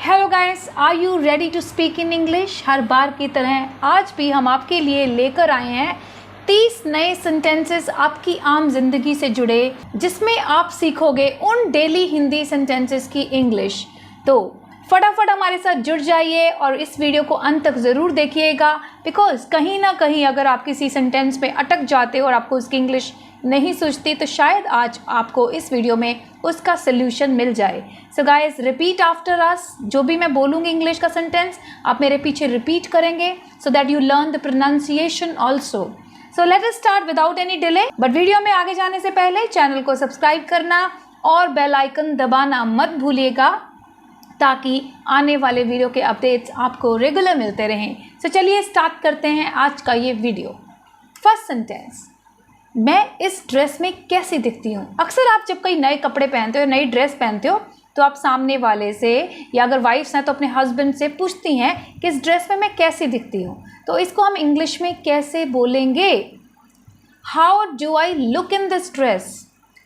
Hello guys, are you ready to speak in English. हर बार की तरह आज भी हम आपके लिए लेकर आए हैं 30 नए सेंटेंसेस आपकी आम जिंदगी से जुड़े, जिसमें आप सीखोगे उन डेली हिंदी सेंटेंसेस की इंग्लिश। तो फटाफट हमारे साथ जुड़ जाइए और इस वीडियो को अंत तक ज़रूर देखिएगा, बिकॉज कहीं ना कहीं अगर आप किसी सेंटेंस में अटक जाते हो और आपको उसकी इंग्लिश नहीं सूझती, तो शायद आज आपको इस वीडियो में उसका सोल्यूशन मिल जाए। So guys, repeat after us. जो भी मैं बोलूँगी इंग्लिश का सेंटेंस, आप मेरे पीछे रिपीट करेंगे so that you learn the pronunciation also. So let us start without any delay. But video में आगे जाने से पहले चैनल को सब्सक्राइब करना और बेल आइकन दबाना मत भूलिएगा, ताकि आने वाले वीडियो के अपडेट्स आपको रेगुलर मिलते रहें। सो चलिए स्टार्ट करते हैं आज का ये वीडियो। फर्स्ट सेंटेंस, मैं इस ड्रेस में कैसी दिखती हूँ। अक्सर आप जब कई नए कपड़े पहनते हो, नई ड्रेस पहनते हो, तो आप सामने वाले से, या अगर वाइफ्स हैं तो अपने हस्बैंड से पूछती हैं कि इस ड्रेस में मैं कैसी दिखती हूँ। तो इसको हम इंग्लिश में कैसे बोलेंगे? How do I look in this dress.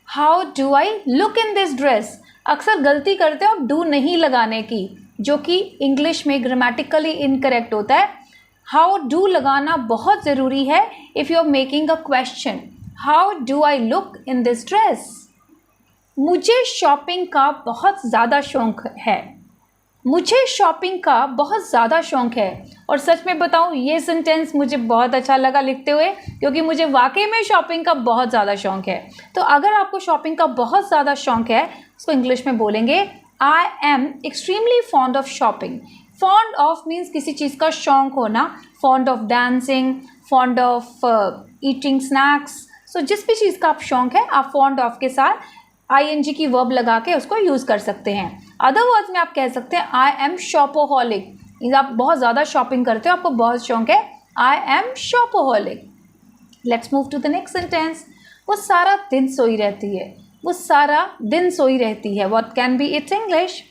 How do I look in this dress. अक्सर गलती करते हो डू नहीं लगाने की, जो कि इंग्लिश में ग्रामेटिकली इनकरेक्ट होता है। हाउ डू लगाना बहुत ज़रूरी है if you are making a question. How do I look in this dress. मुझे शॉपिंग का बहुत ज़्यादा शौक़ है। मुझे शॉपिंग का बहुत ज़्यादा शौक़ है। और सच में बताऊँ, ये सेंटेंस मुझे बहुत अच्छा लगा लिखते हुए, क्योंकि मुझे वाकई में शॉपिंग का बहुत ज़्यादा शौक़ है। तो अगर आपको शॉपिंग का बहुत ज़्यादा शौक़ है, उसको इंग्लिश में बोलेंगे I am extremely fond of shopping. Fond of means किसी चीज़ का शौक़ होना। Fond of dancing, fond of eating snacks. So जिस भी चीज़ का आप शौक़ है, आप फॉन्ड ऑफ के साथ ING की वर्ब लगा के उसको यूज़ कर सकते हैं। अदर वर्ड्स में आप कह सकते हैं आई एम शॉपोहॉलिक। आप बहुत ज़्यादा शॉपिंग करते हो, आपको बहुत शौक़ है। I am shopaholic. Let's move to the next sentence. वो सारा दिन सोई रहती है। वो सारा दिन सोई रहती है। What can be it's English?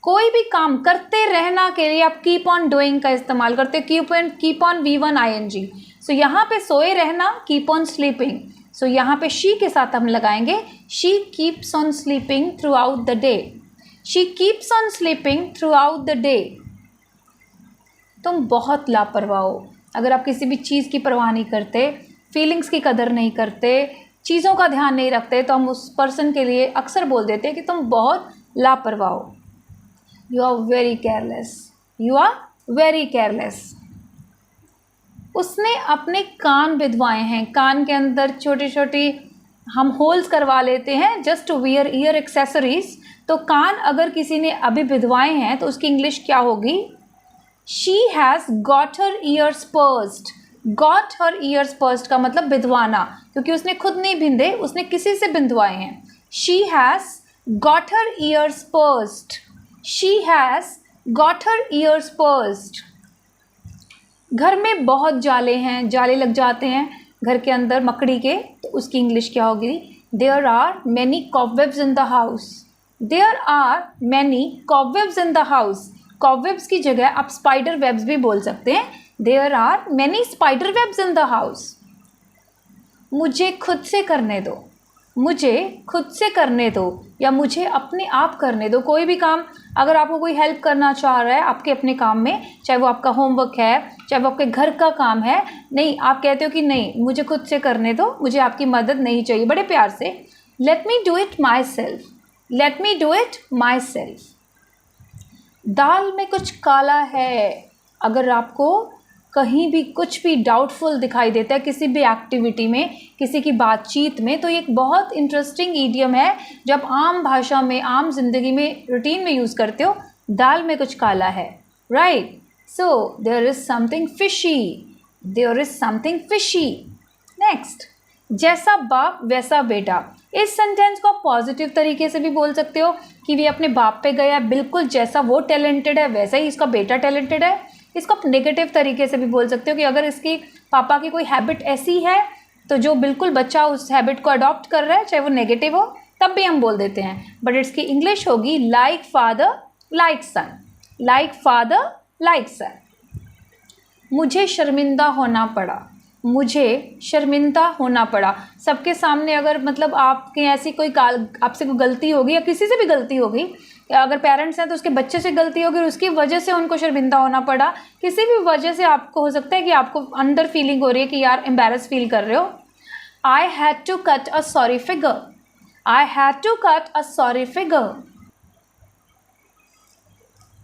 कोई भी काम करते रहना के लिए आप कीप ऑन डूइंग का इस्तेमाल करते हो। Keep on V1 ING। सो यहाँ पे सोए रहना, कीप ऑन स्लीपिंग। सो यहाँ पे शी के साथ हम लगाएंगे she keeps on sleeping through out the day. She keeps on sleeping through out the day. तुम बहुत लापरवाह हो। अगर आप किसी भी चीज़ की परवाह नहीं करते, फीलिंग्स की कदर नहीं करते, चीज़ों का ध्यान नहीं रखते, तो हम उस पर्सन के लिए अक्सर बोल देते हैं कि तुम बहुत लापरवाह हो। You are very careless. You are very careless. उसने अपने कान बिधवाए हैं। कान के अंदर छोटी छोटी हम होल्स करवा लेते हैं just to wear ear accessories. तो कान अगर किसी ने अभी बिधवाए हैं तो उसकी इंग्लिश क्या होगी? She has got her years pursued. Got her years pursued का मतलब बिधवाना, क्योंकि उसने खुद नहीं बिंधे, उसने किसी से बिंधवाए हैं। She has got her years pursued. She has got her years pursued. घर में बहुत जाले हैं, जाले लग जाते हैं घर के अंदर मकड़ी के, तो उसकी इंग्लिश क्या होगी? There are many cobwebs in the house. There are many cobwebs in the house. Cobwebs की जगह आप स्पाइडर वेब्स भी बोल सकते हैं। There are many spider webs in the house. मुझे खुद से करने दो। मुझे खुद से करने दो, या मुझे अपने आप करने दो। कोई भी काम अगर आपको कोई हेल्प करना चाह रहा है आपके अपने काम में, चाहे वो आपका होमवर्क है, चाहे वो आपके घर का काम है, नहीं, आप कहते हो कि नहीं, मुझे खुद से करने दो, मुझे आपकी मदद नहीं चाहिए, बड़े प्यार से। Let me do it myself. Let me do it myself. दाल में कुछ काला है। अगर आपको कहीं भी कुछ भी डाउटफुल दिखाई देता है किसी भी एक्टिविटी में, किसी की बातचीत में, तो ये एक बहुत इंटरेस्टिंग ईडियम है जो आप आम भाषा में, आम जिंदगी में, रूटीन में यूज़ करते हो। दाल में कुछ काला है, right? So there is something fishy. There is something fishy. Next, जैसा बाप वैसा बेटा। इस सेंटेंस को आप पॉजिटिव तरीके से भी बोल सकते हो कि वे अपने बाप पे गया, बिल्कुल जैसा वो टैलेंटेड है वैसा ही इसका बेटा टैलेंटेड है। इसको आप नेगेटिव तरीके से भी बोल सकते हो कि अगर इसकी पापा की कोई हैबिट ऐसी है, तो जो बिल्कुल बच्चा उस हैबिट को अडॉप्ट कर रहा है, चाहे वो नेगेटिव हो, तब भी हम बोल देते हैं। बट इसकी इंग्लिश होगी लाइक फादर लाइक सन। लाइक फादर लाइक सन। मुझे शर्मिंदा होना पड़ा। मुझे शर्मिंदा होना पड़ा। सबके सामने अगर मतलब आपके ऐसी कोई आपसे कोई गलती होगी या किसी से भी गलती होगी, या अगर पेरेंट्स हैं तो उसके बच्चे से गलती होगी और उसकी वजह से उनको शर्मिंदा होना पड़ा, किसी भी वजह से आपको हो सकता है कि आपको अंदर फीलिंग हो रही है कि यार एम्बैरस फील कर रहे हो। I had to cut a sorry figure, I had to cut a sorry figure.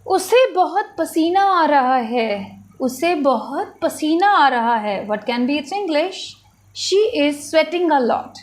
उसे बहुत पसीना आ रहा है, उसे बहुत पसीना आ रहा है। What can be it's English? She is sweating a lot.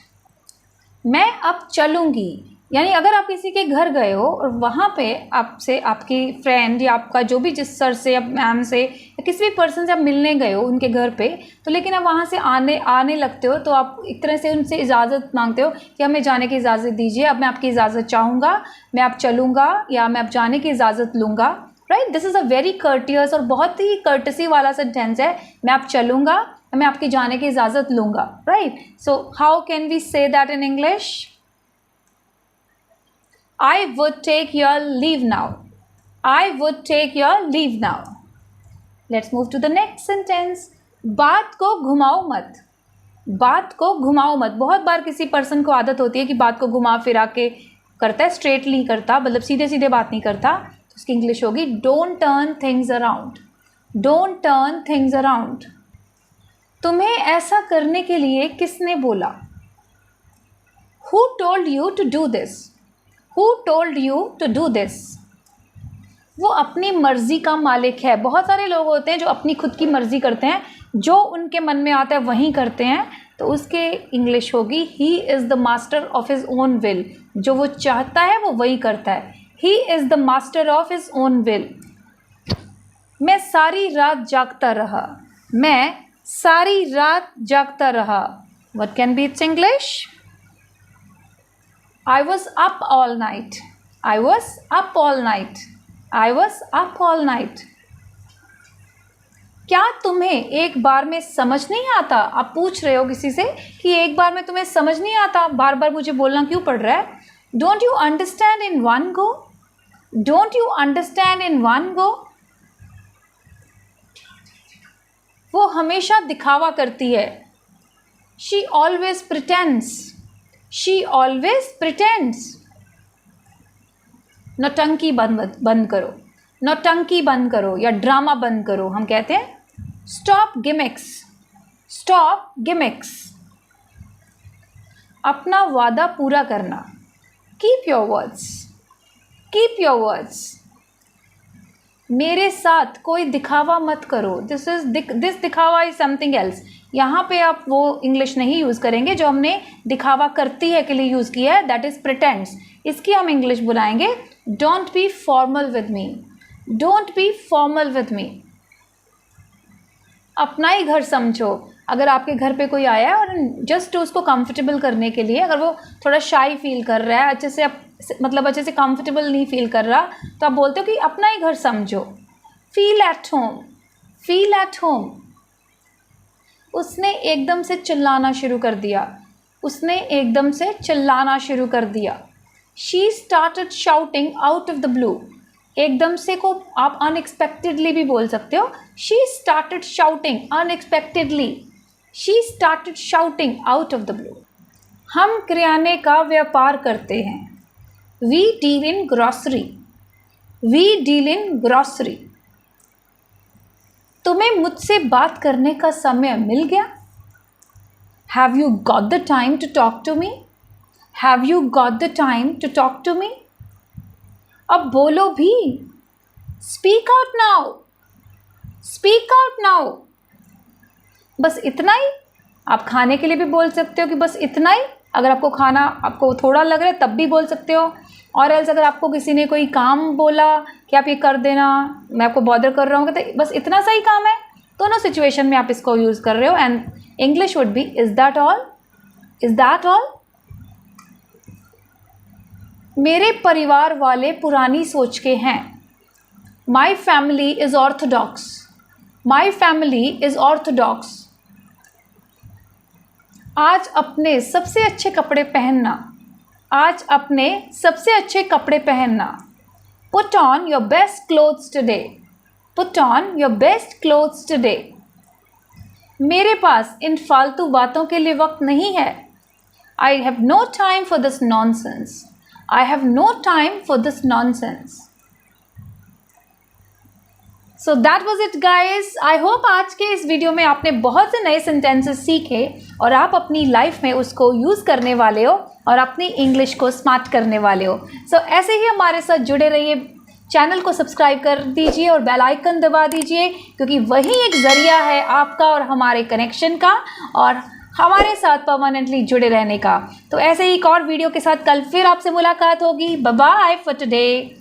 मैं अब चलूँगी, यानी अगर आप किसी के घर गए हो और वहाँ पे आपसे आपकी फ्रेंड या आपका जो भी जिस सर से या मैम से या किसी भी पर्सन से आप मिलने गए हो उनके घर पे, तो लेकिन आप वहाँ से आने लगते हो तो आप एक तरह से उनसे इजाज़त मांगते हो कि हमें जाने की इजाज़त दीजिए, अब मैं आपकी इजाज़त चाहूँगा, मैं अब चलूँगा या मैं अब जाने की इजाज़त लूँगा। Right, this is a very courteous और बहुत ही कर्टसी वाला सेंटेंस है। मैं अब चलूँगा, मैं आपकी जाने की इजाज़त लूँगा। Right, so how can we say that in English? I would take your leave now. I would take your leave now. Let's move to the next sentence. बात को घुमाओ मत, बात को घुमाओ मत। बहुत बार किसी पर्सन को आदत होती है कि बात को घुमा फिरा के करता है, स्ट्रेटली करता, मतलब सीधे सीधे बात नहीं करता। तो उसकी इंग्लिश होगी don't turn things around, don't turn things around. तुम्हें ऐसा करने के लिए किसने बोला? Who told you to do this? Who told you to do this? वो अपनी मर्ज़ी का मालिक है। बहुत सारे लोग होते हैं जो अपनी खुद की मर्ज़ी करते हैं, जो उनके मन में आता है वहीं करते हैं। तो उसके इंग्लिश होगी he is the master of his own will. जो वो चाहता है वो वही करता है। He is the master of his own will. मैं सारी रात जागता रहा, मैं सारी रात जागता रहा। What can be its English? I was up all night. I was up all night. I was up all night. क्या तुम्हें एक बार में समझ नहीं आता? आप पूछ रहे हो किसी से कि एक बार में तुम्हें समझ नहीं आता, बार बार मुझे बोलना क्यों पड़ रहा है? Don't you understand in one go? Don't you understand in one go? वो हमेशा दिखावा करती है। She always pretends. She always pretends. नौटंकी बंद करो, नौटंकी बंद करो या ड्रामा बंद करो। हम कहते हैं स्टॉप गिमिक्स, स्टॉप गिमिक्स। अपना वादा पूरा करना, keep your words, keep your words. मेरे साथ कोई दिखावा मत करो, दिस दिखावा इज समथिंग एल्स। यहाँ पे आप वो इंग्लिश नहीं यूज़ करेंगे जो हमने दिखावा करती है के लिए यूज़ किया है, दैट इज़ प्रिटेंड्स। इसकी हम इंग्लिश बुलाएंगे don't be formal with me, don't be formal with me. अपना ही घर समझो। अगर आपके घर पे कोई आया है और जस्ट उसको कंफर्टेबल करने के लिए, अगर वो थोड़ा शाई फील कर रहा है, अच्छे से कंफर्टेबल नहीं फील कर रहा, तो आप बोलते हो कि अपना ही घर समझो, feel at home, feel at home. उसने एकदम से चिल्लाना शुरू कर दिया, उसने एकदम से चिल्लाना शुरू कर दिया। She started shouting out of the blue. एकदम से को आप अनएक्सपेक्टेडली भी बोल सकते हो। She started shouting unexpectedly, she started shouting out of the blue. हम किराने का व्यापार करते हैं, we deal in grocery, we deal in grocery. तुम्हें मुझसे बात करने का समय मिल गया? Have you got the time to talk to me? Have you got the time to talk to मी? अब बोलो भी, speak out now, speak out now. बस इतना ही। आप खाने के लिए भी बोल सकते हो कि बस इतना ही। अगर आपको खाना आपको थोड़ा लग रहा है तब भी बोल सकते हो। और एल्स अगर आपको किसी ने कोई काम बोला कि आप ये कर देना, मैं आपको बॉदर कर रहा हूँ, तो बस इतना सा ही काम है। दोनों सिचुएशन में आप इसको यूज़ कर रहे हो। And English would be is that all, is that all. मेरे परिवार वाले पुरानी सोच के हैं, my family is Orthodox, my family is Orthodox. आज अपने सबसे अच्छे कपड़े पहनना, आज अपने सबसे अच्छे कपड़े पहनना। Put on your best clothes today, put on your best clothes today. मेरे पास इन फालतू बातों के लिए वक्त नहीं है, I have no time for this nonsense, I have no time for this nonsense. So that was it guys. I hope आज के इस वीडियो में आपने बहुत से नए सेंटेंसेस सीखे और आप अपनी लाइफ में उसको यूज़ करने वाले हो और अपनी इंग्लिश को स्मार्ट करने वाले हो। सो ऐसे ही हमारे साथ जुड़े रहिए, चैनल को सब्सक्राइब कर दीजिए और बेल आइकन दबा दीजिए, क्योंकि वही एक ज़रिया है आपका और हमारे कनेक्शन का और हमारे साथ परमानेंटली जुड़े रहने का। तो ऐसे ही एक और वीडियो के साथ कल फिर आपसे मुलाकात होगी। Bye bye for today.